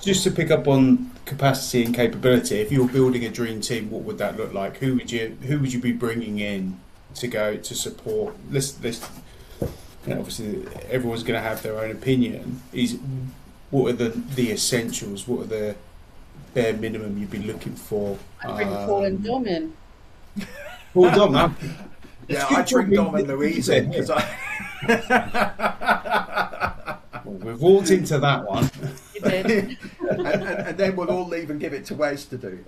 just to pick up on capacity and capability, if you're building a dream team, what would that look like? Who would you be bringing in to go to support this? Obviously, everyone's going to have their own opinion. What are the essentials? What are the bare minimum you'd be looking for? I bring Paul and Dom in. Paul and Dom, huh? Yeah, I bring Dom and Louise in because Well, we've walked into that one. You did. and then we'll all leave and give it to Wes to do.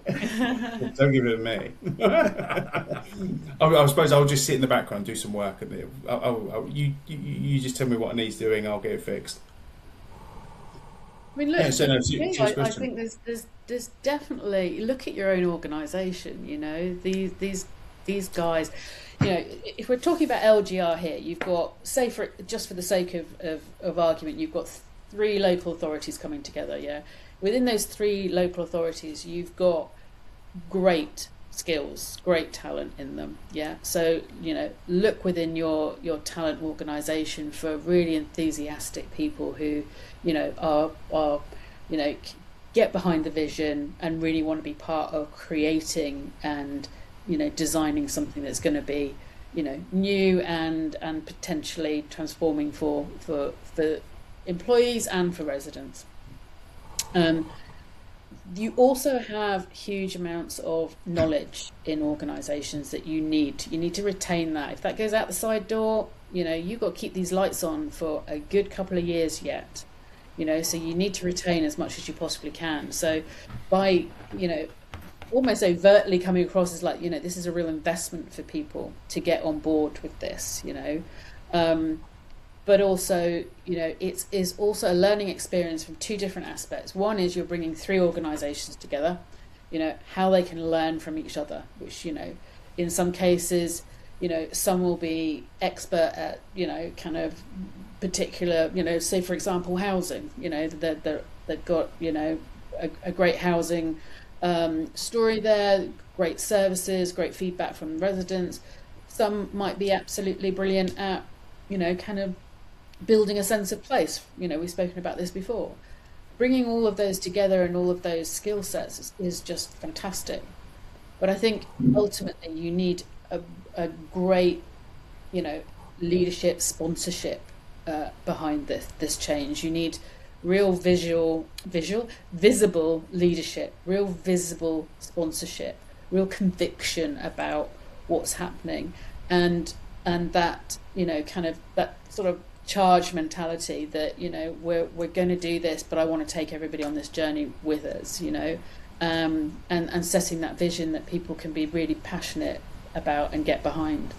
Don't give it to me. I suppose I'll just sit in the background, do some work, and you just tell me what needs doing. I'll get it fixed. I mean, look. Yeah, I think there's definitely, look at your own organisation. You know, these guys. You know, if we're talking about LGR here, you've got, say, for the sake of argument, you've got 3 local authorities coming together. Yeah, within those 3 local authorities, you've got great skills, great talent in them. Yeah, so you know, look within your talent organisation for really enthusiastic people who, you know, are you know, get behind the vision and really want to be part of creating and, you know, designing something that's going to be, you know, new and potentially transforming for employees and for residents. You also have huge amounts of knowledge in organisations that you need to retain that. If that goes out the side door, you know, you've got to keep these lights on for a good couple of years yet, you know, so you need to retain as much as you possibly can. So by, you know, almost overtly coming across as like, you know, this is a real investment for people to get on board with this, you know, but also, you know, it is also a learning experience from 2 different aspects. One is you're bringing 3 organisations together, you know, how they can learn from each other, which, you know, in some cases, you know, some will be expert at, you know, kind of particular, you know, say for example, housing, you know, they've got, you know, a great housing story there, great services, great feedback from residents. Some might be absolutely brilliant at, you know, kind of building a sense of place. You know, we've spoken about this before. Bringing all of those together and all of those skill sets is just fantastic. But I think ultimately you need a great, you know, leadership, sponsorship behind this change. You need real visible leadership, real visible sponsorship, real conviction about what's happening, and that, you know, kind of that sort of charge mentality that, you know, we're going to do this, but I want to take everybody on this journey with us, you know, and setting that vision that people can be really passionate about and get behind.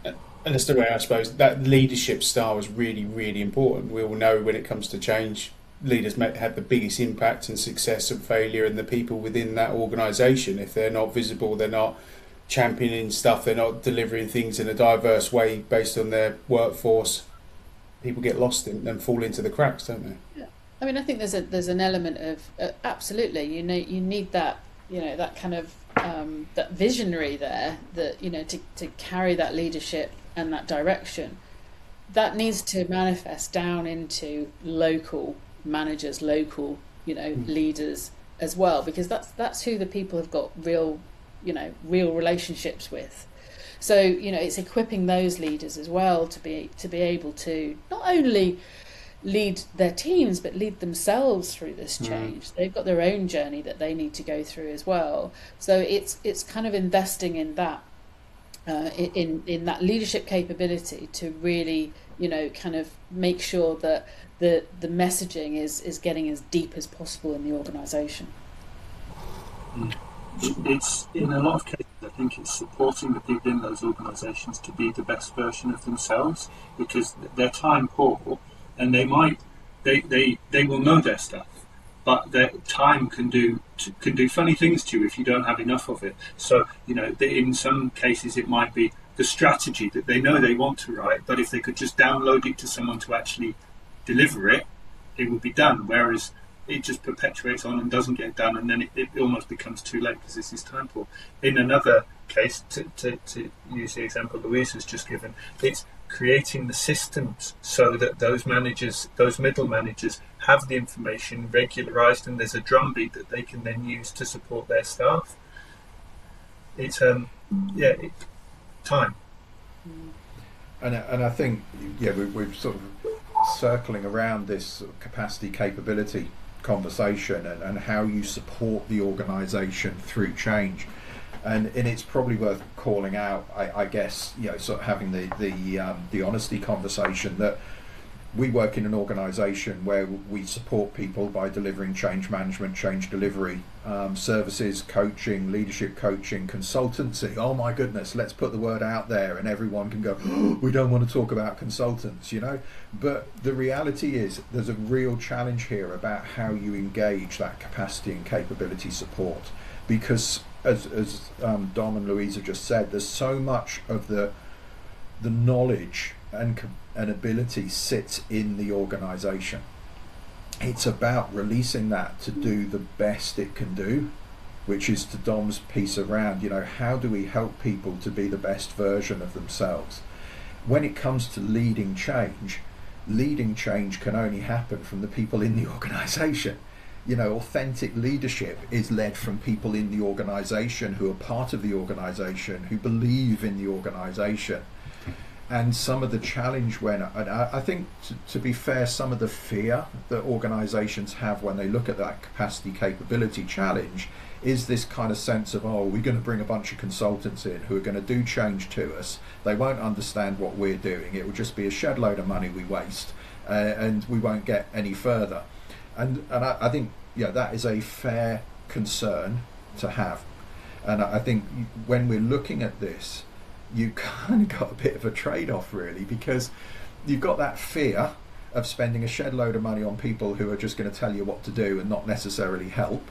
And that's the way, I suppose, that leadership style is really, really important. We all know when it comes to change, leaders have the biggest impact and success and failure in the people within that organisation. If they're not visible, they're not championing stuff, they're not delivering things in a diverse way based on their workforce, people get lost and fall into the cracks, don't they? Yeah. I mean, I think there's an element of absolutely, you know, you need that, you know, that kind of that visionary there, that, you know, to carry that leadership and that direction. That needs to manifest down into local managers, local, you know, leaders as well, because that's who the people have got real relationships with. So, you know, it's equipping those leaders as well to be able to not only lead their teams but lead themselves through this change. They've got their own journey that they need to go through as well. So it's kind of investing in that in that leadership capability to really, you know, kind of make sure that the messaging is getting as deep as possible in the organisation. It's in a lot of cases, I think it's supporting the people in those organisations to be the best version of themselves, because they're time poor and they will know their stuff, but their time can do funny things to you if you don't have enough of it. So, you know, in some cases it might be the strategy that they know they want to write, but if they could just download it to someone to actually deliver it, it would be done. Whereas it just perpetuates on and doesn't get done, and then it almost becomes too late because this is time poor. In another case, to use the example Louise has just given, it's creating the systems so that those managers, those middle managers, have the information regularised, and there's a drumbeat that they can then use to support their staff. It's time. And I think we're sort of circling around this sort of capacity capability conversation and how you support the organisation through change, and it's probably worth calling out, I guess, sort of having the honesty conversation that we work in an organisation where we support people by delivering change management, change delivery services, coaching, leadership coaching, consultancy. Oh my goodness, let's put the word out there and everyone can go, oh, we don't want to talk about consultants, But the reality is there's a real challenge here about how you engage that capacity and capability support, because as Dom and Louise have just said, there's so much of the knowledge and ability sits in the organisation. It's about releasing that to do the best it can do, which is to Dom's piece around, how do we help people to be the best version of themselves? When it comes to leading change can only happen from the people in the organisation. Authentic leadership is led from people in the organisation who are part of the organisation, who believe in the organisation. And some of the challenge I think, to be fair, some of the fear that organisations have when they look at that capacity capability challenge is this kind of sense of, oh, we're going to bring a bunch of consultants in who are going to do change to us. They won't understand what we're doing. It will just be a shed load of money we waste, and we won't get any further. And I think, that is a fair concern to have. And I think when we're looking at this, you kind of got a bit of a trade-off, really, because you've got that fear of spending a shed load of money on people who are just going to tell you what to do and not necessarily help.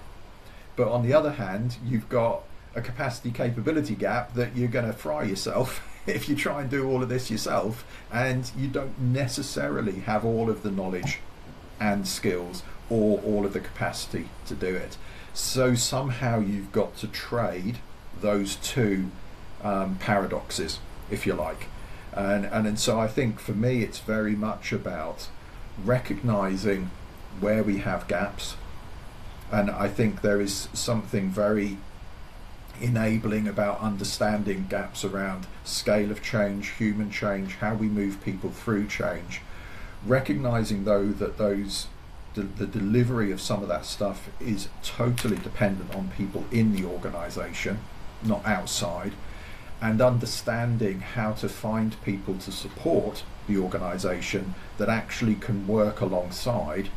But on the other hand, you've got a capacity capability gap that you're going to fry yourself if you try and do all of this yourself, and you don't necessarily have all of the knowledge and skills or all of the capacity to do it. So somehow you've got to trade those two paradoxes, if you like, and so I think for me it's very much about recognizing where we have gaps, and I think there is something very enabling about understanding gaps around scale of change, human change, how we move people through change, recognizing though that the delivery of some of that stuff is totally dependent on people in the organization, not outside, and understanding how to find people to support the organisation that actually can work alongside,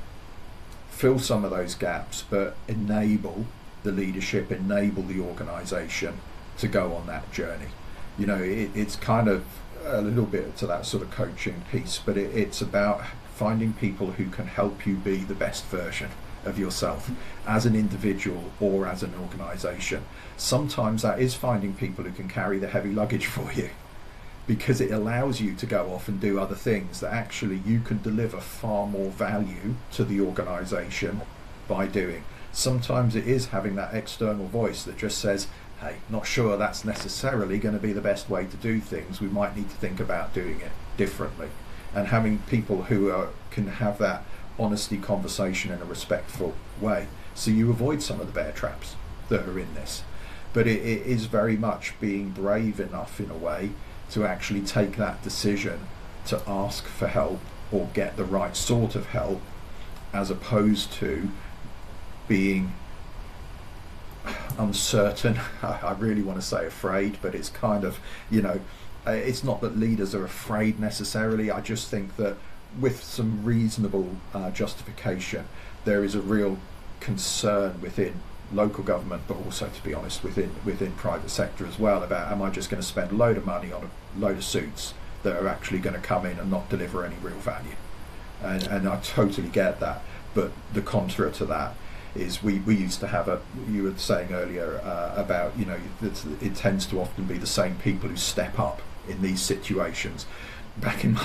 fill some of those gaps, but enable the leadership, enable the organisation to go on that journey. It's kind of a little bit to that sort of coaching piece, but it's about finding people who can help you be the best version of yourself as an individual or as an organisation. Sometimes that is finding people who can carry the heavy luggage for you, because it allows you to go off and do other things that actually you can deliver far more value to the organisation by doing. Sometimes it is having that external voice that just says, hey, not sure that's necessarily going to be the best way to do things, we might need to think about doing it differently. And having people who can have that honesty conversation in a respectful way, so you avoid some of the bear traps that are in this. But it is very much being brave enough in a way to actually take that decision to ask for help or get the right sort of help, as opposed to being uncertain. I really want to say afraid, but it's kind of, it's not that leaders are afraid necessarily. I just think that with some reasonable justification, there is a real concern within local government, but also, to be honest, within private sector as well, about, am I just going to spend a load of money on a load of suits that are actually going to come in and not deliver any real value? And I totally get that, but the contra to that is we used to have you were saying earlier about, it tends to often be the same people who step up in these situations. Back in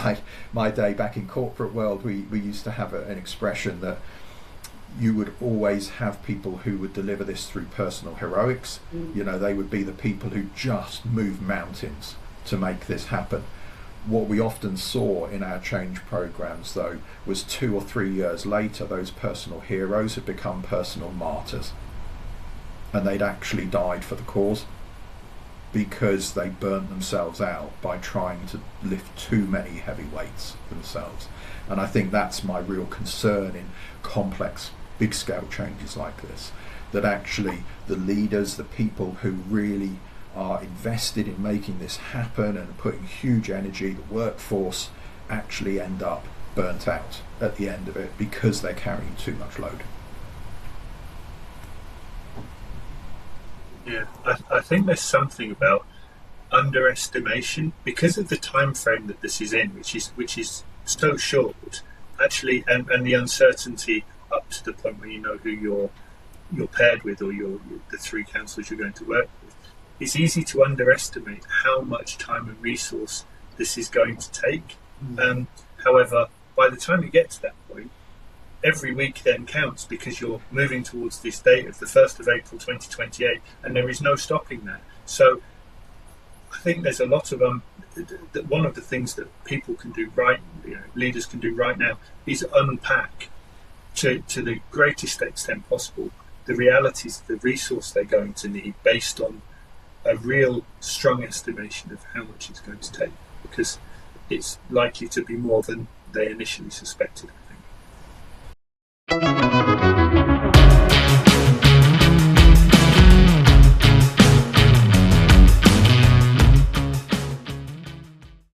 my day, back in corporate world, we used to have an expression that you would always have people who would deliver this through personal heroics. You know, they would be the people who just move mountains to make this happen. What we often saw in our change programs, though, was 2 or 3 years later, those personal heroes had become personal martyrs, and they'd actually died for the cause because they burnt themselves out by trying to lift too many heavy weights themselves. And I think that's my real concern in complex, big-scale changes like this, that actually the leaders, the people who really are invested in making this happen and putting huge energy, the workforce, actually end up burnt out at the end of it because they're carrying too much load. Yeah, I think there's something about underestimation because of the time frame that this is in, which is so short, actually, and the uncertainty up to the point where you know who you're paired with, or the 3 councillors you're going to work with. It's easy to underestimate how much time and resource this is going to take. However, by the time you get to that point, every week then counts because you're moving towards this date of the 1st of April 2028, and there is no stopping that. So I think there's a lot of one of the things that people can do right, leaders can do right now, is unpack to the greatest extent possible the realities of the resource they're going to need based on a real strong estimation of how much it's going to take, because it's likely to be more than they initially suspected.